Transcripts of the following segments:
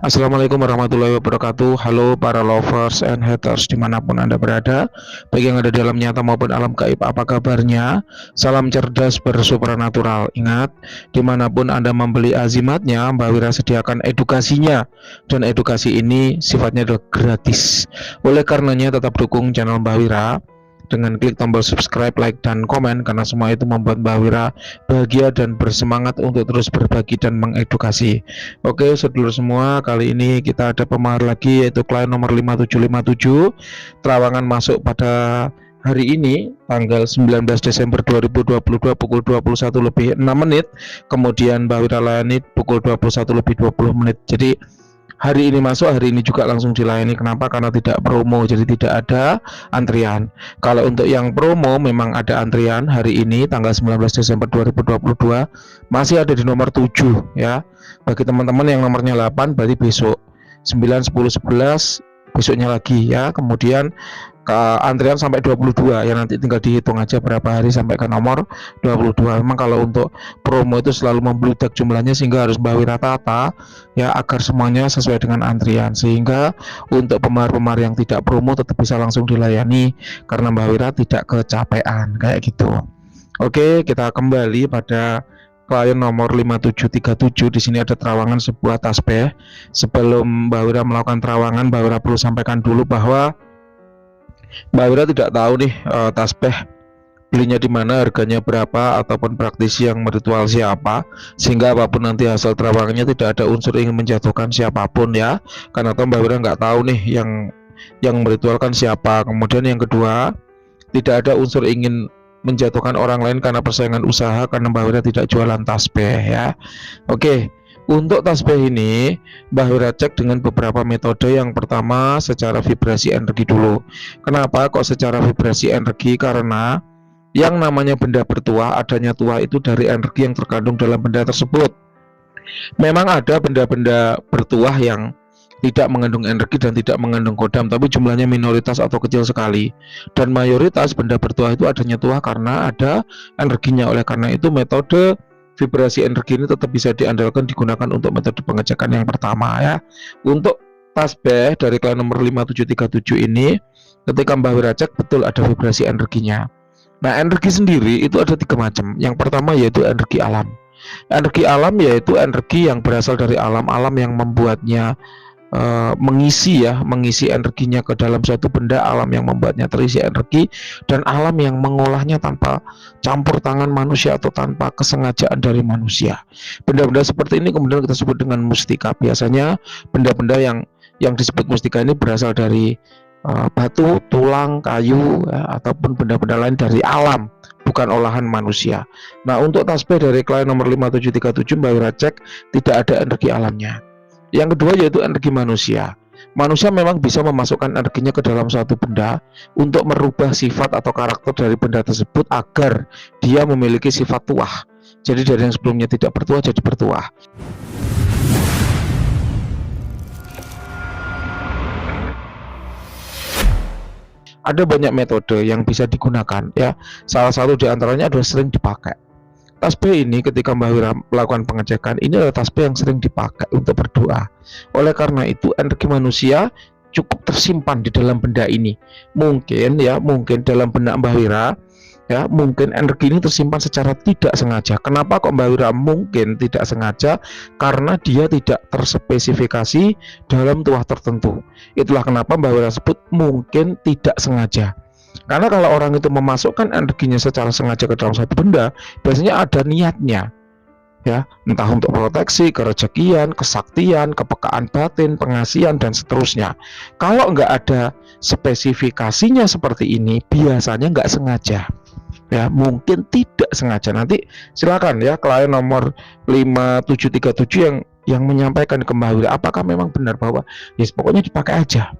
Assalamualaikum warahmatullahi wabarakatuh. Halo para lovers and haters dimanapun Anda berada, baik yang ada dalam nyata maupun alam gaib, apa kabarnya? Salam cerdas bersupranatural. Ingat, dimanapun Anda membeli azimatnya, Mbak Wira sediakan edukasinya, dan edukasi ini sifatnya adalah gratis. Oleh karenanya tetap dukung channel Mbak Wira dengan klik tombol subscribe, like, dan komen, karena semua itu membuat Mbak Wira bahagia dan bersemangat untuk terus berbagi dan mengedukasi. Oke sedulur semua, kali ini kita ada pemahar lagi, yaitu klien nomor 5757. Terawangan masuk pada hari ini tanggal 19 Desember 2022 pukul 21 lebih 6 menit, kemudian Mbak Wira layani pukul 21 lebih 20 menit. Jadi hari ini masuk, hari ini juga langsung dilayani. Kenapa? Karena tidak promo, jadi tidak ada antrian. Kalau untuk yang promo memang ada antrian. Hari ini tanggal 19 Desember 2022 masih ada di nomor 7 ya. Bagi teman-teman yang nomornya 8 berarti besok 9, 10, 11 besoknya lagi ya. Kemudian ke antrian sampai 22 ya, nanti tinggal dihitung aja berapa hari sampai ke nomor 22. Memang kalau untuk promo itu selalu membludak jumlahnya, sehingga harus Mbak Wira tata ya agar semuanya sesuai dengan antrian, sehingga untuk pemahar-pemahar yang tidak promo tetap bisa langsung dilayani karena Mbak Wira tidak kecapean kayak gitu. Oke, kita kembali pada klien nomor 5737. Di sini ada terawangan sebuah tasbih. Sebelum Mbak Wira melakukan terawangan, Mbak Wira perlu sampaikan dulu bahwa Mbak Wira tidak tahu nih tasbih belinya di mana, harganya berapa, ataupun praktisi yang meritual siapa, sehingga apapun nanti hasil terawangannya tidak ada unsur ingin menjatuhkan siapapun ya. Karena Mbak Wira nggak tahu nih yang meritualkan siapa. Kemudian yang kedua, tidak ada unsur ingin menjatuhkan orang lain karena persaingan usaha, karena Mbak Wira tidak jualan tasbih ya. Oke. Untuk tasbih ini Mbak Wira cek dengan beberapa metode. Yang pertama secara vibrasi energi dulu. Kenapa kok secara vibrasi energi? Karena yang namanya benda bertuah, adanya tuah itu dari energi yang terkandung dalam benda tersebut. Memang ada benda-benda bertuah yang tidak mengandung energi dan tidak mengandung kodam, tapi jumlahnya minoritas atau kecil sekali. Dan mayoritas benda bertuah itu adanya tuah karena ada energinya. Oleh karena itu metode vibrasi energi ini tetap bisa diandalkan, digunakan untuk metode pengecekan yang pertama ya. Untuk tasbih dari klien nomor 5737 ini, ketika Mbak Wira cek, betul ada vibrasi energinya. Nah, energi sendiri itu ada 3 macam. Yang pertama yaitu energi alam. Energi alam yaitu energi yang berasal dari alam-alam yang membuatnya mengisi energinya ke dalam suatu benda, alam yang membuatnya terisi energi, dan alam yang mengolahnya tanpa campur tangan manusia atau tanpa kesengajaan dari manusia. Benda-benda seperti ini kemudian kita sebut dengan mustika. Biasanya benda-benda yang disebut mustika ini berasal dari batu, tulang, kayu ya, ataupun benda-benda lain dari alam, bukan olahan manusia. Nah, untuk tasbih dari klien nomor 5737 Mbak Wira cek tidak ada energi alamnya. Yang kedua yaitu energi manusia. Manusia memang bisa memasukkan energinya ke dalam suatu benda untuk merubah sifat atau karakter dari benda tersebut agar dia memiliki sifat tuah. Jadi dari yang sebelumnya tidak bertuah jadi bertuah. Ada banyak metode yang bisa digunakan ya. Salah satu di antaranya adalah sering dipakai. Tasbih ini ketika Mbak Wira melakukan pengecekan, ini adalah tasbih yang sering dipakai untuk berdoa. Oleh karena itu energi manusia cukup tersimpan di dalam benda ini. Mungkin dalam benak Mbak Wira ya, mungkin energi ini tersimpan secara tidak sengaja. Kenapa kok Mbak Wira mungkin tidak sengaja? Karena dia tidak terspesifikasi dalam tuah tertentu. Itulah kenapa Mbak Wira sebut mungkin tidak sengaja. Karena kalau orang itu memasukkan energinya secara sengaja ke dalam satu benda, biasanya ada niatnya ya, entah untuk proteksi, kerejekian, kesaktian, kepekaan batin, pengasihan, dan seterusnya. Kalau nggak ada spesifikasinya seperti ini, biasanya nggak sengaja ya, mungkin tidak sengaja. Nanti silakan ya klien nomor 5737 yang menyampaikan ke Mbak Wira apakah memang benar bahwa ya pokoknya dipakai aja.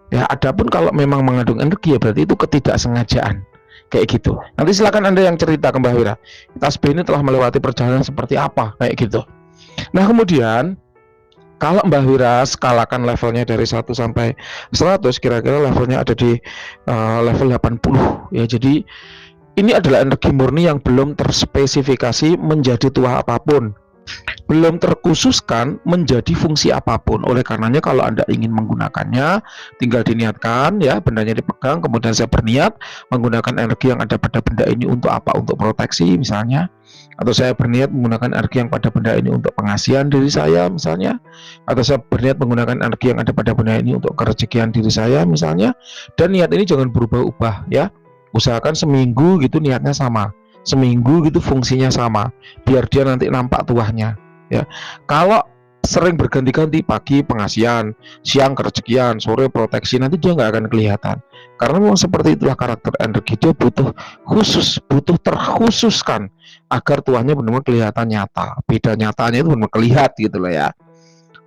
Ya, adapun kalau memang mengandung energi ya berarti itu ketidaksengajaan kayak gitu. Nanti silakan Anda yang cerita ke Mbak Wira, tasbih ini telah melewati perjalanan seperti apa kayak gitu. Nah, kemudian kalau Mbak Wira skalakan levelnya dari 1 sampai 100, kira-kira levelnya ada di level 80 ya. Jadi ini adalah energi murni yang belum terspesifikasi menjadi tuah apapun. belum terkhususkan menjadi fungsi apapun. Oleh karenanya kalau Anda ingin menggunakannya, tinggal diniatkan ya, bendanya dipegang, kemudian saya berniat menggunakan energi yang ada pada benda ini untuk apa? Untuk proteksi misalnya, atau saya berniat menggunakan energi yang pada benda ini untuk pengasihan diri saya misalnya, atau saya berniat menggunakan energi yang ada pada benda ini untuk kerezekian diri saya misalnya. Dan niat ini jangan berubah-ubah ya. Usahakan seminggu gitu niatnya sama, seminggu gitu fungsinya sama, biar dia nanti nampak tuahnya ya. Kalau sering berganti-ganti, pagi pengasihan, siang kerezekian, sore proteksi, nanti dia nggak akan kelihatan. Karena memang seperti itulah karakter energi, dia butuh khusus, butuh terkhususkan agar tuahnya benar-benar kelihatan nyata. Beda nyatanya itu benar-benar kelihatan gitu loh ya.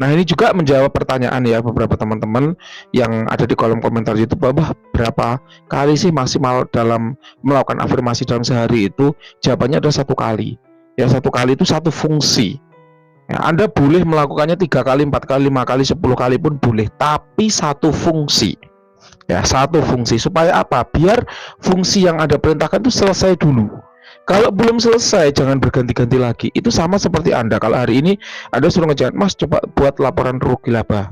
Nah, ini juga menjawab pertanyaan ya beberapa teman-teman yang ada di kolom komentar YouTube, bahwa berapa kali sih maksimal dalam melakukan afirmasi dalam sehari itu? Jawabannya ada 1 kali. Ya, 1 kali itu 1 fungsi. Ya, Anda boleh melakukannya 3 kali, 4 kali, 5 kali, 10 kali pun boleh, tapi 1 fungsi. Ya, 1 fungsi. Supaya apa? Biar fungsi yang Anda perintahkan itu selesai dulu. Kalau belum selesai, jangan berganti-ganti lagi. Itu sama seperti Anda. Kalau hari ini Anda suruh ngejar, Mas coba buat laporan rugi laba.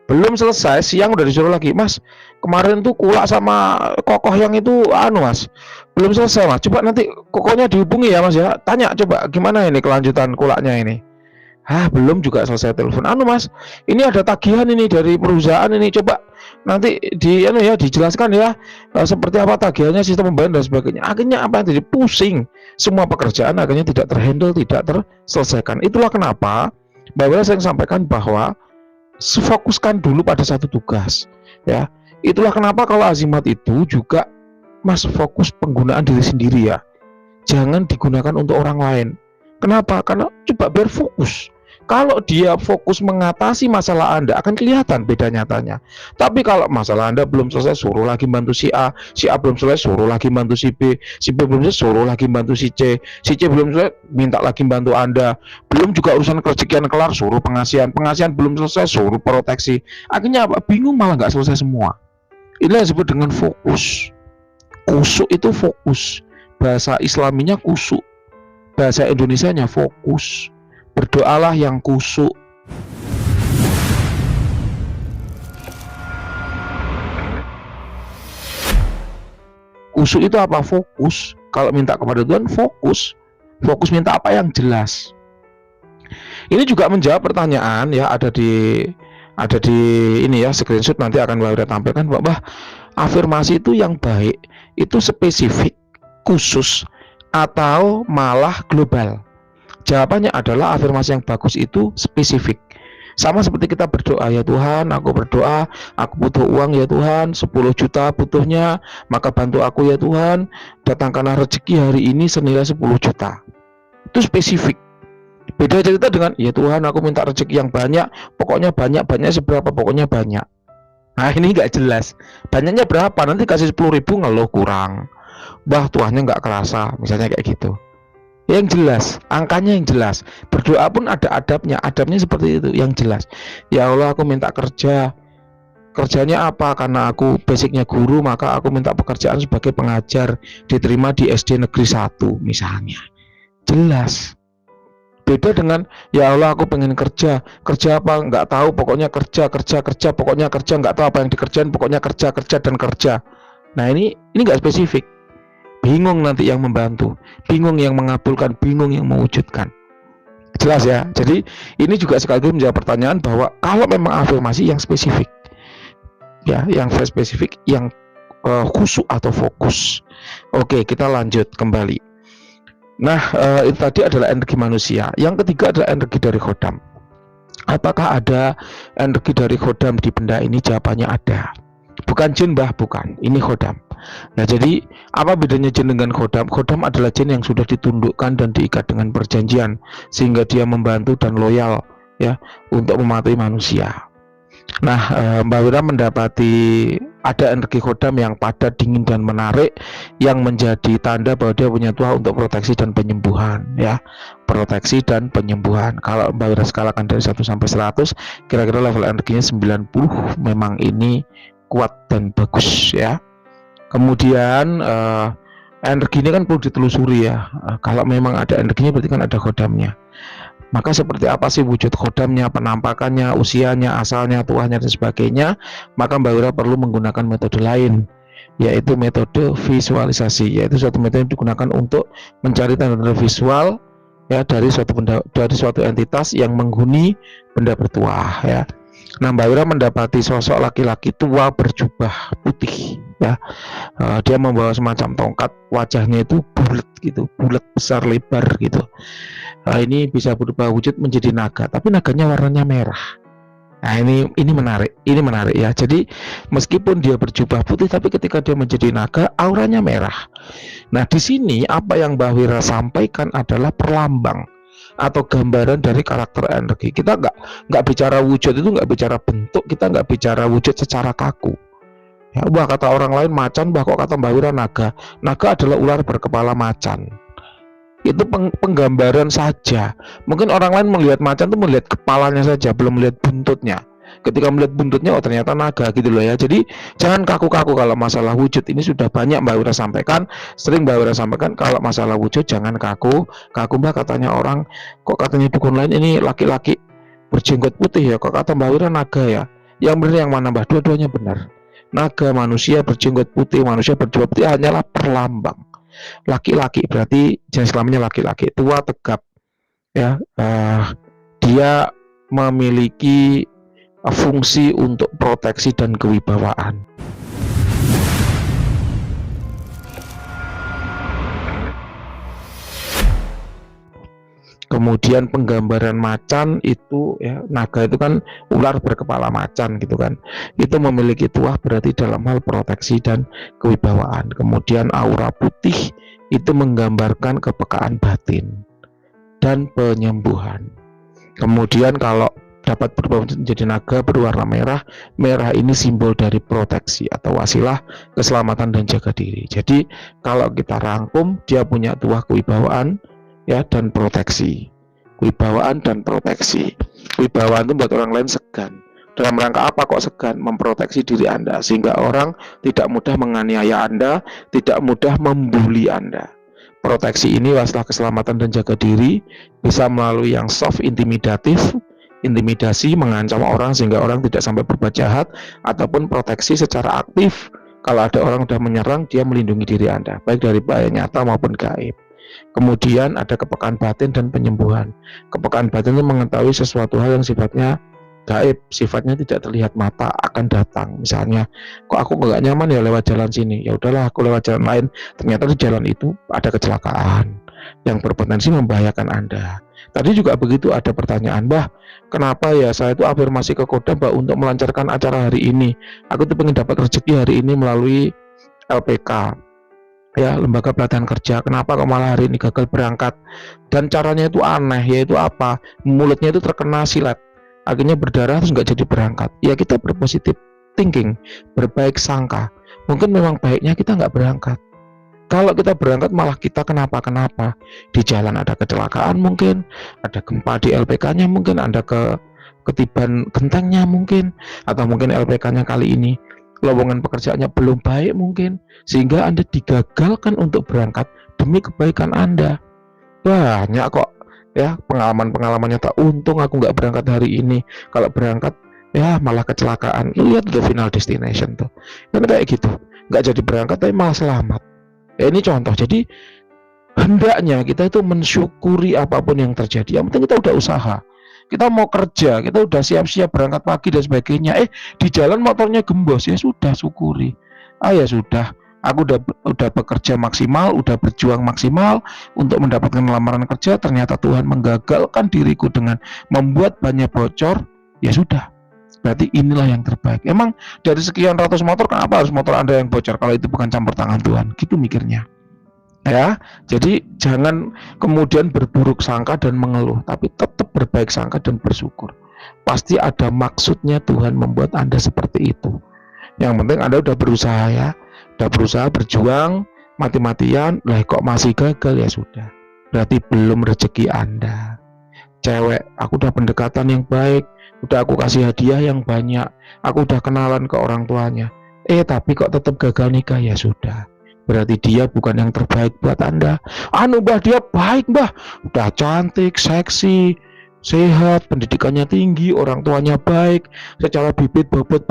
Belum selesai, siang udah disuruh lagi, Mas kemarin tuh kulak sama kokoh yang itu Mas belum selesai, Mas coba nanti kokohnya dihubungi ya Mas ya, tanya coba gimana ini kelanjutan kulaknya ini. Belum juga selesai telepon, Mas ini ada tagihan ini dari perusahaan ini, coba nanti dijelaskan ya seperti apa tagihannya, sistem pembayaran dan sebagainya. Akhirnya apa yang jadi pusing, semua pekerjaan akhirnya tidak terhandle, tidak terselesaikan. Itulah kenapa Mbak saya sampaikan bahwa fokuskan dulu pada 1 tugas ya. Itulah kenapa kalau azimat itu juga Mas fokus penggunaan diri sendiri ya, jangan digunakan untuk orang lain. Kenapa? Karena coba biar fokus. Kalau dia fokus mengatasi masalah Anda, akan kelihatan beda nyatanya. Tapi kalau masalah Anda belum selesai, suruh lagi bantu si A belum selesai, suruh lagi bantu si B belum selesai, suruh lagi bantu si C belum selesai, minta lagi bantu Anda. Belum juga urusan kerezekian kelar, suruh pengasihan belum selesai, suruh proteksi. Akhirnya apa? Bingung, malah nggak selesai semua. Ini yang disebut dengan fokus. Kusuk itu fokus. Bahasa Islaminya kusuk, bahasa Indonesianya fokus. Berdoalah yang kusuk. Kusuk itu apa? Fokus. Kalau minta kepada Tuhan fokus. Fokus minta apa yang jelas. Ini juga menjawab pertanyaan ya, ada di ini ya, screenshot nanti akan Mbak tampilkan, bahwa afirmasi itu yang baik itu spesifik, khusus, atau malah global. Jawabannya adalah afirmasi yang bagus itu spesifik. Sama seperti kita berdoa, ya Tuhan aku berdoa, aku butuh uang ya Tuhan, 10 juta butuhnya, maka bantu aku ya Tuhan, datangkanlah rezeki hari ini senilai 10 juta. Itu spesifik. Beda cerita dengan, ya Tuhan aku minta rezeki yang banyak, pokoknya banyak seberapa, pokoknya banyak. Nah ini nggak jelas, banyaknya berapa, nanti kasih 10.000 ngeluh kurang, tuahnya nggak kerasa, misalnya kayak gitu. Yang jelas, angkanya yang jelas. Berdoa pun ada adabnya seperti itu, yang jelas. Ya Allah aku minta kerjanya apa, karena aku basicnya guru, maka aku minta pekerjaan sebagai pengajar, diterima di SD negeri 1 misalnya. Jelas. Beda dengan, ya Allah aku pengen kerja apa nggak tahu, pokoknya kerja, pokoknya kerja, nggak tahu apa yang dikerjain, pokoknya kerja dan kerja. Nah ini nggak spesifik. Bingung nanti yang membantu, bingung yang mengabulkan, bingung yang mewujudkan. Jelas ya. Jadi ini juga sekaligus menjawab pertanyaan bahwa kalau memang afirmasi yang spesifik ya, yang spesifik, yang khusyuk atau fokus. Oke, kita lanjut kembali. Nah itu tadi adalah energi manusia. Yang ketiga adalah energi dari khodam. Apakah ada energi dari khodam di benda ini? Jawabannya ada. Bukan jin bukan, ini khodam. Nah jadi apa bedanya jin dengan khodam? Khodam adalah jin yang sudah ditundukkan dan diikat dengan perjanjian, sehingga dia membantu dan loyal ya untuk mematuhi manusia. Nah Mbak Wira mendapati ada energi khodam yang padat, dingin dan menarik, yang menjadi tanda bahwa dia punya tuah untuk proteksi dan penyembuhan ya. Proteksi dan penyembuhan. Kalau Mbak Wira skalakan dari 1 sampai 100, kira-kira level energinya 90. Memang ini kuat dan bagus ya. Kemudian energi ini kan perlu ditelusuri ya. Kalau memang ada energinya berarti kan ada khodamnya. Maka seperti apa sih wujud khodamnya, penampakannya, usianya, asalnya, tuahnya, dan sebagainya. Maka Mbak Wira perlu menggunakan metode lain, yaitu metode visualisasi, yaitu suatu metode yang digunakan untuk mencari tanda-tanda visual ya dari suatu benda, dari suatu entitas yang menghuni benda bertuah ya. Nah, Mbak Wira mendapati sosok laki-laki tua berjubah putih ya. Dia membawa semacam tongkat, wajahnya itu bulat gitu, bulat besar lebar gitu. Ini bisa berubah wujud menjadi naga, tapi naganya warnanya merah. Nah, ini menarik ya. Jadi meskipun dia berjubah putih, tapi ketika dia menjadi naga, auranya merah. Nah, di sini apa yang Mbak Wira sampaikan adalah perlambang atau gambaran dari karakter energi. Kita nggak bicara wujud, itu nggak bicara bentuk, kita nggak bicara wujud secara kaku. Ya, wah kata orang lain macan, bah kok kata Mbak Wira naga. Naga adalah ular berkepala macan. Itu penggambaran saja. Mungkin orang lain melihat macan itu melihat kepalanya saja, belum melihat buntutnya. Ketika melihat buntutnya, oh ternyata naga gitu loh ya. Jadi jangan kaku-kaku kalau masalah wujud. Ini sudah banyak Mbak Wira sampaikan, sering Mbak Wira sampaikan, kalau masalah wujud jangan kaku. Kaku Mbak, katanya orang, kok katanya dukun lain ini laki-laki berjenggot putih ya, kok kata Mbak Wira naga ya. Yang benar yang mana Mbak? Dua-duanya benar. Naga, manusia berjenggot putih, manusia berjubah putih hanyalah perlambang. Laki-laki berarti jenis kelaminnya laki-laki, tua, tegap ya. Dia memiliki fungsi untuk proteksi dan kewibawaan. Kemudian penggambaran macan itu ya, naga itu kan ular berkepala macan gitu kan. Itu memiliki tuah berarti dalam hal proteksi dan kewibawaan. Kemudian aura putih itu menggambarkan kepekaan batin dan penyembuhan. Kemudian kalau dapat berubah menjadi naga berwarna merah, merah ini simbol dari proteksi atau wasilah keselamatan dan jaga diri. Jadi kalau kita rangkum, dia punya tuah kewibawaan ya dan proteksi. Wibawaan dan proteksi. Wibawaan itu buat orang lain segan. Dalam rangka apa kok segan? Memproteksi diri Anda sehingga orang tidak mudah menganiaya Anda, tidak mudah membuli Anda. Proteksi ini wasilah keselamatan dan jaga diri bisa melalui yang soft intimidatif, intimidasi, mengancam orang sehingga orang tidak sampai berbuat jahat, ataupun proteksi secara aktif. Kalau ada orang sudah menyerang, dia melindungi diri Anda, baik dari bahaya nyata maupun gaib. Kemudian ada kepekaan batin dan penyembuhan. Kepekaan batin itu mengetahui sesuatu hal yang sifatnya gaib, sifatnya tidak terlihat mata, akan datang. Misalnya, kok aku nggak nyaman ya lewat jalan sini, ya udahlah aku lewat jalan lain. Ternyata di jalan itu ada kecelakaan yang berpotensi membahayakan Anda. Tadi juga begitu, ada pertanyaan, Mbah, kenapa ya saya itu afirmasi ke kodam Mbah untuk melancarkan acara hari ini. Aku tuh pengen dapat rezeki hari ini melalui LPK. Ya, lembaga pelatihan kerja, kenapa kok malah hari ini gagal berangkat? Dan caranya itu aneh, yaitu apa? Mulutnya itu terkena silet, akhirnya berdarah terus nggak jadi berangkat. Ya kita berpositif thinking, berbaik sangka. Mungkin memang baiknya kita nggak berangkat. Kalau kita berangkat malah kita kenapa-kenapa. Di jalan ada kecelakaan mungkin, ada gempa di LPK-nya mungkin, ada ketiban gentengnya mungkin, atau mungkin LPK-nya kali ini lowongan pekerjaannya belum baik mungkin, sehingga Anda digagalkan untuk berangkat demi kebaikan Anda. Banyak kok ya pengalaman-pengalaman nyata. Untung aku nggak berangkat hari ini, kalau berangkat ya malah kecelakaan. Lihat tuh Final Destination tuh, kan kayak gitu, nggak jadi berangkat tapi malah selamat. Ya ini contoh. Jadi hendaknya kita itu mensyukuri apapun yang terjadi. Yang penting kita udah usaha, kita mau kerja, kita udah siap-siap berangkat pagi dan sebagainya. Di jalan motornya gembos, ya sudah syukuri. Ya sudah, aku udah bekerja maksimal, udah berjuang maksimal untuk mendapatkan lamaran kerja. Ternyata Tuhan menggagalkan diriku dengan membuat banyak bocor. Ya sudah, berarti inilah yang terbaik. Emang dari sekian ratus motor, kenapa harus motor Anda yang bocor kalau itu bukan campur tangan Tuhan? Gitu mikirnya. Ya, jadi jangan kemudian berburuk sangka dan mengeluh, tapi tetap berbaik sangka dan bersyukur. Pasti ada maksudnya Tuhan membuat Anda seperti itu. Yang penting Anda udah berusaha ya, udah berusaha berjuang mati-matian, lah kok masih gagal, ya sudah, berarti belum rezeki Anda. Cewek, aku udah pendekatan yang baik, udah aku kasih hadiah yang banyak, aku udah kenalan ke orang tuanya, tapi kok tetap gagal nikah, ya sudah, berarti dia bukan yang terbaik buat Anda. Mbah, dia baik Mbah, udah cantik, seksi, sehat, pendidikannya tinggi, orang tuanya baik, secara bibit bobot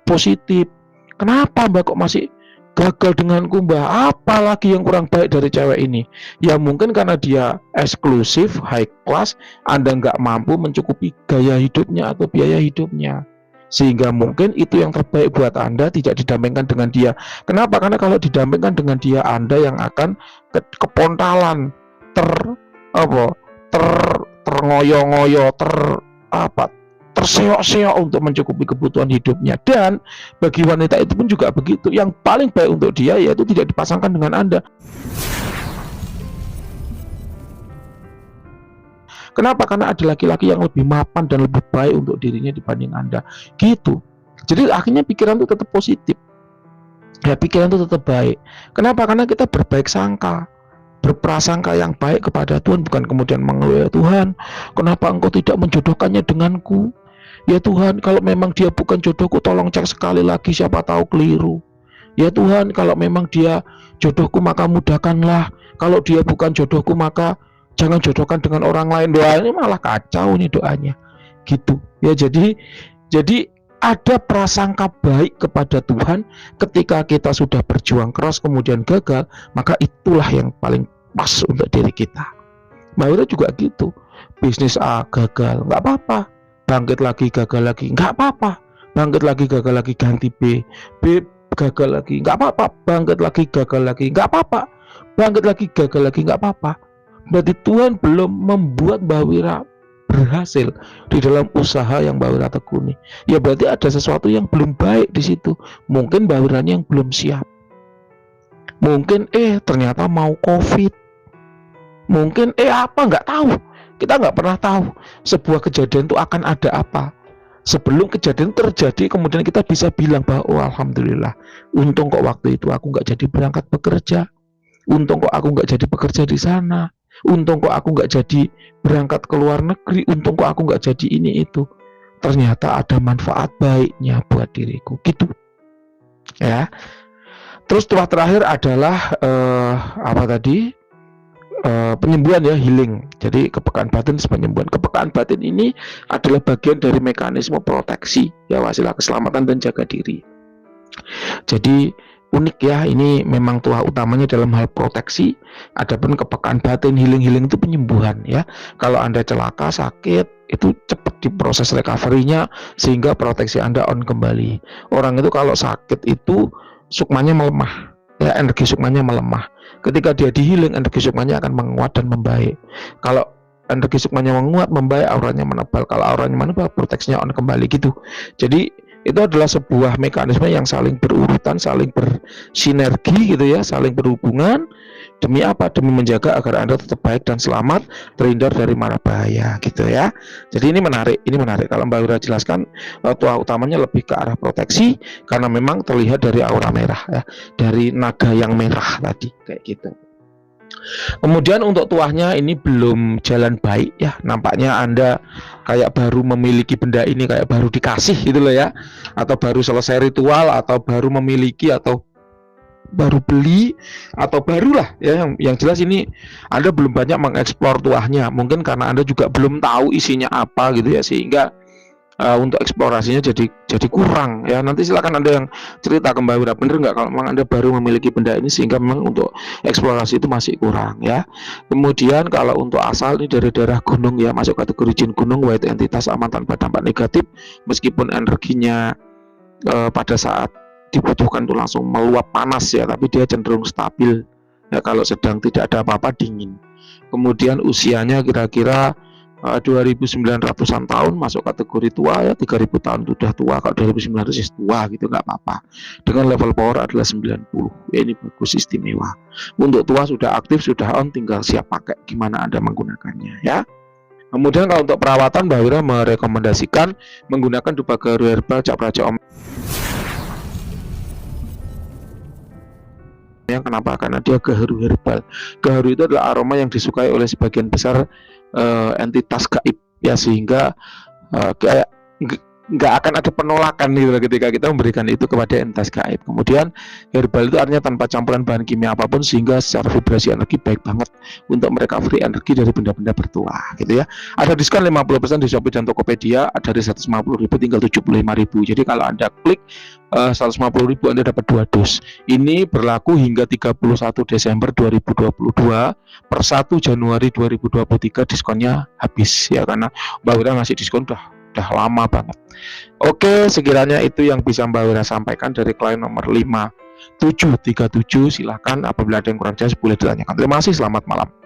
positif. Kenapa Mbak kok masih gagal denganku Mbak? Apalagi yang kurang baik dari cewek ini? Ya mungkin karena dia eksklusif, high class, Anda nggak mampu mencukupi gaya hidupnya atau biaya hidupnya. Sehingga mungkin itu yang terbaik buat Anda tidak didampingkan dengan dia. Kenapa? Karena kalau didampingkan dengan dia, Anda yang akan kepontalan, ter apa ter terngoyo-ngoyo, terseok-seok untuk mencukupi kebutuhan hidupnya. Dan bagi wanita itu pun juga begitu. Yang paling baik untuk dia yaitu tidak dipasangkan dengan Anda. Kenapa? Karena ada laki-laki yang lebih mapan dan lebih baik untuk dirinya dibanding Anda. Gitu. Jadi akhirnya pikiran itu tetap positif. Ya, pikiran itu tetap baik. Kenapa? Karena kita berbaik sangka, berprasangka yang baik kepada Tuhan, bukan kemudian mengeluh, ya Tuhan, kenapa Engkau tidak menjodohkannya denganku? Ya Tuhan, kalau memang dia bukan jodohku, tolong cek sekali lagi, siapa tahu keliru. Ya Tuhan, kalau memang dia jodohku maka mudahkanlah. Kalau dia bukan jodohku maka jangan jodohkan dengan orang lain. Doa ini malah kacau nih doanya. Gitu. Ya jadi ada prasangka baik kepada Tuhan. Ketika kita sudah berjuang keras kemudian gagal, maka itulah yang paling pas untuk diri kita. Mbak Wira juga gitu. Bisnis A gagal, nggak apa-apa. Bangkit lagi, gagal lagi, nggak apa-apa. Bangkit lagi, gagal lagi, ganti B. B gagal lagi, nggak apa-apa. Bangkit lagi, gagal lagi, nggak apa-apa. Bangkit lagi, gagal lagi, nggak apa-apa. Berarti Tuhan belum membuat Mbak Wira berhasil di dalam usaha yang Mbak Wira tekuni. Ya berarti ada sesuatu yang belum baik di situ. Mungkin Mbak Wiranya yang belum siap. Mungkin ternyata mau COVID. Mungkin apa nggak tahu. Kita nggak pernah tahu sebuah kejadian itu akan ada apa. Sebelum kejadian terjadi kemudian kita bisa bilang bahwa oh alhamdulillah, untung kok waktu itu aku nggak jadi berangkat bekerja. Untung kok aku nggak jadi bekerja di sana. Untung kok aku nggak jadi berangkat ke luar negeri. Untung kok aku nggak jadi ini itu. Ternyata ada manfaat baiknya buat diriku. Gitu ya. Terus tuah terakhir adalah apa tadi? Penyembuhan ya, healing. Jadi kepekaan batin penyembuhan. Kepekaan batin ini adalah bagian dari mekanisme proteksi ya, wasilah keselamatan dan jaga diri. Jadi unik ya, ini memang tuah utamanya dalam hal proteksi. Adapun kepekaan batin healing itu penyembuhan ya. Kalau Anda celaka, sakit, itu cepat diproses recovery-nya sehingga proteksi Anda on kembali. Orang itu kalau sakit itu sukmanya melemah. Ya, energi sukmanya melemah. Ketika dia di healing, energi sukmanya akan menguat dan membaik. Kalau energi sukmanya menguat, membaik, auranya menebal. Kalau auranya menebal, proteksinya on kembali gitu. Jadi itu adalah sebuah mekanisme yang saling berurutan, saling bersinergi gitu ya, saling berhubungan. Demi apa? Demi menjaga agar Anda tetap baik dan selamat, terhindar dari mara bahaya gitu ya. Jadi ini menarik. Kalau Mbak Wira jelaskan, tuah utamanya lebih ke arah proteksi karena memang terlihat dari aura merah ya, dari naga yang merah tadi kayak gitu. Kemudian untuk tuahnya ini belum jalan baik ya, nampaknya Anda kayak baru memiliki benda ini, kayak baru dikasih gitu loh ya, atau baru selesai ritual, atau baru memiliki, atau baru beli, atau barulah ya, yang jelas ini Anda belum banyak mengeksplor tuahnya, mungkin karena Anda juga belum tahu isinya apa gitu ya, sehingga untuk eksplorasinya jadi kurang ya. Nanti silakan Anda yang cerita ke Mbak Wira, bener nggak kalau memang Anda baru memiliki benda ini sehingga memang untuk eksplorasi itu masih kurang ya. Kemudian kalau untuk asal ini dari daerah gunung ya, masuk kategori jin gunung, white entitas, aman tanpa dampak negatif, meskipun energinya pada saat dibutuhkan tuh langsung meluap panas ya, tapi dia cenderung stabil ya, kalau sedang tidak ada apa-apa dingin. Kemudian usianya kira-kira 2900-an tahun, masuk kategori tua ya, 3000 tahun sudah tua. Kalau 2900 tua gitu nggak apa-apa. Dengan level power adalah 90 ya, ini bagus, istimewa. Untuk tua sudah aktif, sudah on, tinggal siap pakai gimana Anda menggunakannya ya. Kemudian kalau untuk perawatan, Mbak Wira merekomendasikan menggunakan dupa gaharu herbal Cak Praja Om. Kenapa? Karena dia gaharu herbal. Gaharu itu adalah aroma yang disukai oleh sebagian besar entitas gaib ya, sehingga kayak nggak akan ada penolakan gitu loh ketika kita memberikan itu kepada entitas gaib. Kemudian herbal itu artinya tanpa campuran bahan kimia apapun, sehingga secara vibrasi energi baik banget untuk merecovery energi dari benda-benda bertuah gitu ya. Ada diskon 50% di Shopee dan Tokopedia, dari 150.000 tinggal 75.000. Jadi kalau Anda klik 150.000 Anda dapat 2 dus. Ini berlaku hingga 31 Desember 2022, per 1 Januari 2023 diskonnya habis ya, karena Mbak Wira ngasih diskon udah lama banget. Oke, sekiranya itu yang bisa Mbak Wira sampaikan dari klien nomor 5737. Silahkan apabila ada yang kurang jelas boleh ditanyakan. Terima kasih, selamat malam.